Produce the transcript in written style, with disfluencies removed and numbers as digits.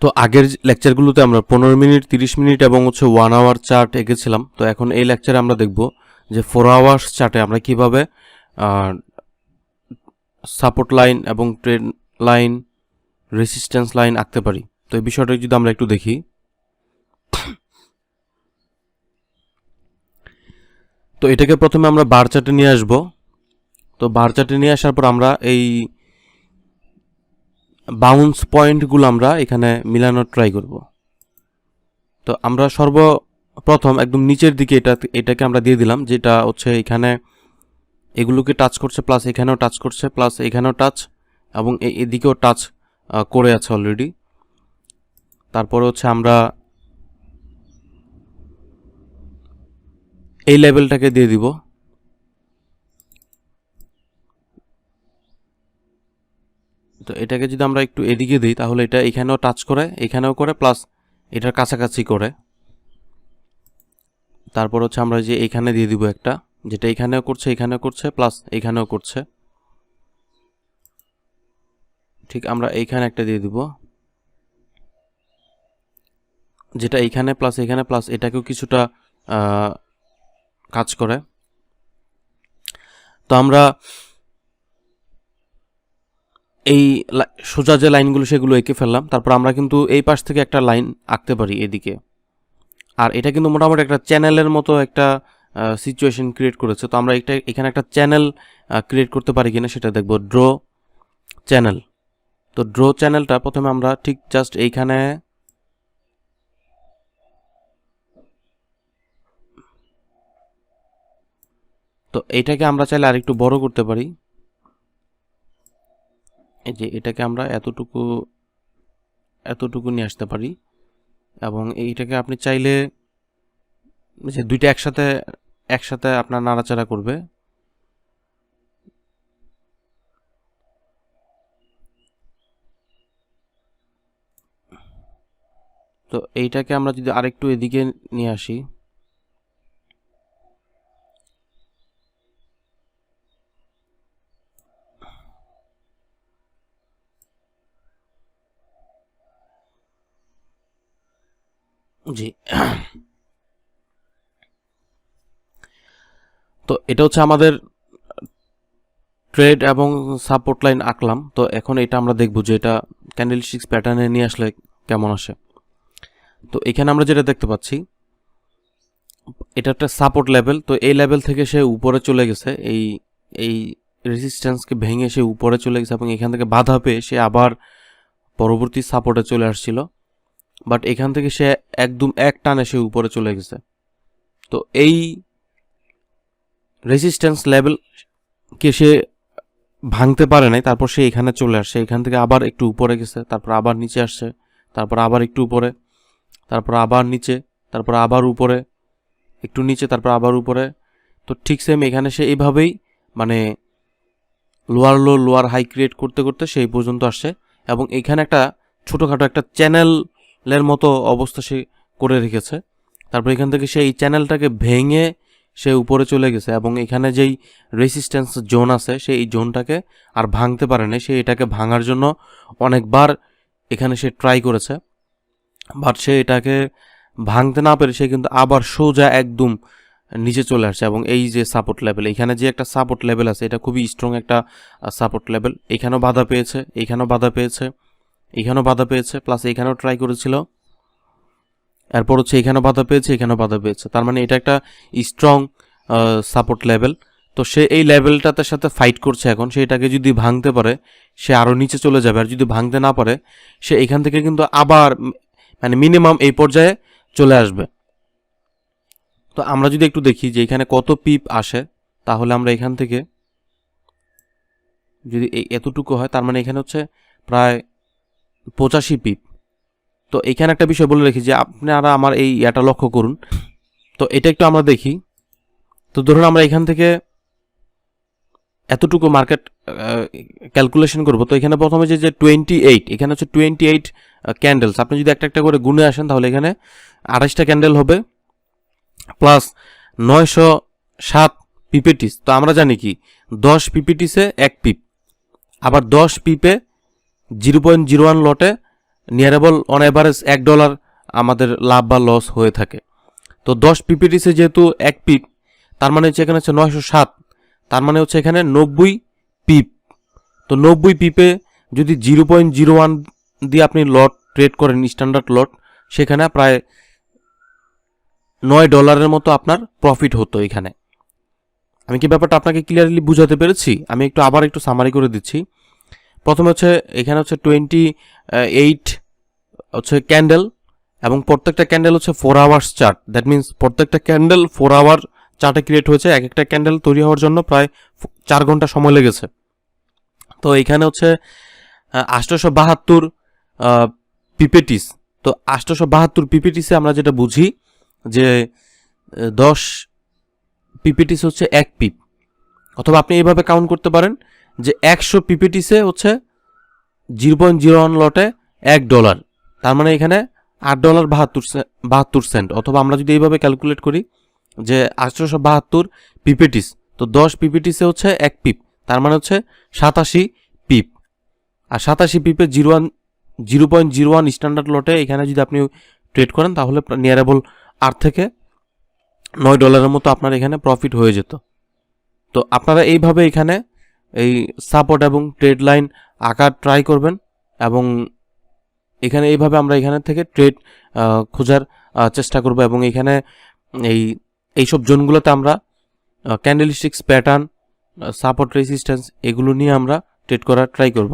তো আগের লেকচারগুলোতে আমরা 15 মিনিট, 30 মিনিট এবং 1 আওয়ার চার্ট এঁকেছিলাম। তো এখন এই লেকচারে আমরা দেখব যে 4 আওয়ার্স চার্টে আমরা কিভাবে সাপোর্ট লাইন এবং ট্রেন্ড লাইন, রেসিস্ট্যান্স লাইন আঁকতে পারি। তো এই বিষয়টা যদি আমরা একটু দেখি, তো এটাকে প্রথমে আমরা বার চার্টে নিয়ে আসব। তো বার চার্টে নিয়ে আসার পর আমরা এই বাউন্স পয়েন্টগুলো আমরা এখানে মিলানোর ট্রাই করব। তো আমরা সর্বপ্রথম একদম নিচের দিকে এটাকে আমরা দিয়ে দিলাম, যেটা এখানে এগুলোকে টাচ করছে, প্লাস এখানেও টাচ করছে, প্লাস এখানেও টাচ এবং এদিকেও টাচ করে আছে অলরেডি। তারপরে আমরা এই লেভেলটাকে দিয়ে দিব। তো এটাকে যদি আমরা একটু এদিকে দিই তাহলে এটা এখানেও টাচ করে, এখানেও করে, প্লাস এটার কাছাকাছি করে। তারপর আমরা যে এখানে দিয়ে দিব একটা, যেটা এখানেও করছে, এখানেও করছে, প্লাস এখানেও করছে। ঠিক আমরা এইখানে একটা দিয়ে দিব, যেটা এইখানে প্লাস এখানে, প্লাস এটাকেও কিছুটা কাজ করে। তো আমরা এই সোজা যে লাইনগুলো সেগুলো এঁকে ফেললাম। তারপর আমরা কিন্তু এই পাশ থেকে একটা লাইন আঁকতে পারি এদিকে, আর এটা কিন্তু মোটামুটি একটা চ্যানেলের মতো একটা সিচুয়েশন ক্রিয়েট করেছে। তো আমরা এখানে একটা চ্যানেল ক্রিয়েট করতে পারি কিনা সেটা দেখব, ড্র চ্যানেল। তো ড্র চ্যানেলটা প্রথমে আমরা ঠিক জাস্ট এইখানে তো এইটাকে আমরা চাইলে আরেকটু বড় করতে পারি। এই যে এটাকে আমরা এতটুকু নিয়ে আসতে পারি, এবং এইটাকে আপনি চাইলে যে দুইটা একসাথে আপনার নাড়াচাড়া করবে। তো এইটাকে আমরা যদি আরেকটু এদিকে নিয়ে আসি, জি তো এটা আমাদের ট্রেড এবং সাপোর্ট লাইন আঁকলাম। তো এখন এটা আমরা দেখব যে এটা ক্যান্ডেলস্টিক্স প্যাটার্নে নিয়ে আসলে কেমন আসে। তো এখানে আমরা যেটা দেখতে পাচ্ছি, এটা একটা সাপোর্ট লেভেল। তো এই লেভেল থেকে সে উপরে চলে গেছে, এই রেজিস্ট্যান্সকে ভেঙে সে উপরে চলে গেছে, এবং এখান থেকে বাধা পেয়ে সে আবার পরবর্তী সাপোর্টে চলে আসছিল। বাট এখান থেকে সে একদম এক টানে সে উপরে চলে গেছে। তো এই রেজিস্ট্যান্স লেভেলকে সে ভাঙতে পারে নাই, তারপর সে এখানে চলে আসছে, এখান থেকে আবার একটু উপরে গেছে, তারপর আবার নিচে আসছে, তারপর আবার একটু উপরে, তারপর আবার নিচে, তারপর আবার উপরে, একটু নিচে, তারপর আবার উপরে। তো ঠিক সেম এখানে সে এইভাবেই মানে lower low lower high create করতে করতে সেই পর্যন্ত আসছে, এবং এখানে একটা ছোটোখাটো একটা চ্যানেলের মতো অবস্থা সে করে রেখেছে। তারপর এখান থেকে সে এই চ্যানেলটাকে ভেঙে সে উপরে চলে গেছে, এবং এখানে যেই রেসিস্ট্যান্স জোন আছে সেই জোনটাকে আর ভাঙতে পারে না। সে এটাকে ভাঙার জন্য অনেকবার এখানে সে ট্রাই করেছে, বাট সে এটাকে ভাঙতে না পেরে সে কিন্তু আবার সোজা একদম নিচে চলে আসছে। এবং এই যে সাপোর্ট লেভেল, এখানে যে একটা সাপোর্ট লেভেল আছে, এটা খুবই স্ট্রং একটা সাপোর্ট লেভেল। এখানেও বাধা পেয়েছে, এখানেও বাধা পেয়েছে, এখানেও বাধা পেয়েছে, প্লাস এখানেও ট্রাই করেছিল, এরপর এখানেও বাধা পেয়েছে, এখানেও বাধা পেয়েছে। তার মানে এটা একটা স্ট্রং সাপোর্ট লেভেল। তো সে এই লেভেলটাতে সাথে ফাইট করছে। এখন সে এটাকে যদি ভাঙতে পারে সে আরও নিচে চলে যাবে, আর যদি ভাঙতে না পারে সে এখান থেকে কিন্তু আবার মানে মিনিমাম এই পর্যায়ে চলে আসবে। তো আমরা যদি একটু দেখি যে এখানে কত পিপ আসে, তাহলে আমরা এখান থেকে যদি এতটুকু হয়, তার মানে এখানে প্রায় 85 পিপ। তো এখানে একটা বিষয় বলে রেখি যে আপনারা আমার এই ইয়াটা লক্ষ্য করুন। তো এটা একটু আমরা দেখি। তো ধরুন আমরা এখান থেকে এতটুকু মার্কেট ক্যালকুলেশন করব। তো এখানে প্রথমে যে 28, এখানে 28 ক্যান্ডেলস। আপনি যদি একটা একটা করে গুনে আসেন তাহলে এখানে 28টা ক্যান্ডেল হবে, প্লাস 907 পিপিটিস। তো আমরা জানি কি 10 পিপিটিসে 1 পিপ, আবার 10 পিপে 0.01 লটে নিয়ারেবল অন অ্যাভারেজ $1 আমাদের লাভ বা লস হয়ে থাকে। তো 10 পিপিটিসে যেহেতু 1 পিপ, তার মানে হচ্ছে এখানে হচ্ছে 907, তার মানে হচ্ছে এখানে 90 পিপ। তো 90 পিপে যদি 0.01 দিয়ে আপনি লট ট্রেড করেন স্ট্যান্ডার্ড লট, সেখানে প্রায় $9 মতো আপনার প্রফিট হতো এখানে। আমি কি ব্যাপারটা আপনাকে ক্লিয়ারলি বুঝাতে পেরেছি? আমি আবার একটু সামারি করে দিচ্ছি। প্রথমে হচ্ছে এখানে হচ্ছে 28 হচ্ছে ক্যান্ডেল, এবং প্রত্যেকটা ক্যান্ডেল হচ্ছে 4 আওয়ার্স চার্ট। দ্যাট মিনস প্রত্যেকটা ক্যান্ডেল 4 আওয়ার চার্টে ক্রিয়েট হয়েছে। এক একটা ক্যান্ডেল তৈরি হওয়ার জন্য প্রায় 4 ঘন্টা সময় লেগেছে। তো এখানে হচ্ছে 872 পিপিটিস। তো 872 পিপিটিসে আমরা যেটা বুঝি যে 10 পিপিটিস হচ্ছে 1 পিপ, অথবা আপনি এইভাবে কাউন্ট করতে পারেন যে 100 পিপিটিসে হচ্ছে 0.01 লটে $1। তার মানে এখানে $8.72, অথবা আমরা যদি এইভাবে ক্যালকুলেট করি যে 872 পিপিটিস, তো 10 পিপিটিসে হচ্ছে 1 পিপ, তার মানে হচ্ছে 87 পিপ। আর 87 পিপে 0.01 স্ট্যান্ডার্ড লটে এখানে যদি আপনি ট্রেড করেন, তাহলে নিয়ারেবল 8 থেকে $9 মতো আপনার এখানে প্রফিট হয়ে যেত। তো আপনারা এইভাবে এখানে এই সাপোর্ট এবং ট্রেড লাইন আঁকার ট্রাই করবেন, এবং এখানে এইভাবে আমরা এখানে থেকে ট্রেড খোঁজার চেষ্টা করব, এবং এখানে এইসব জোনগুলোতে আমরা ক্যান্ডেলস্টিক্স প্যাটার্ন, সাপোর্ট রেজিস্ট্যান্স এগুলো নিয়ে আমরা ট্রেড করার ট্রাই করব।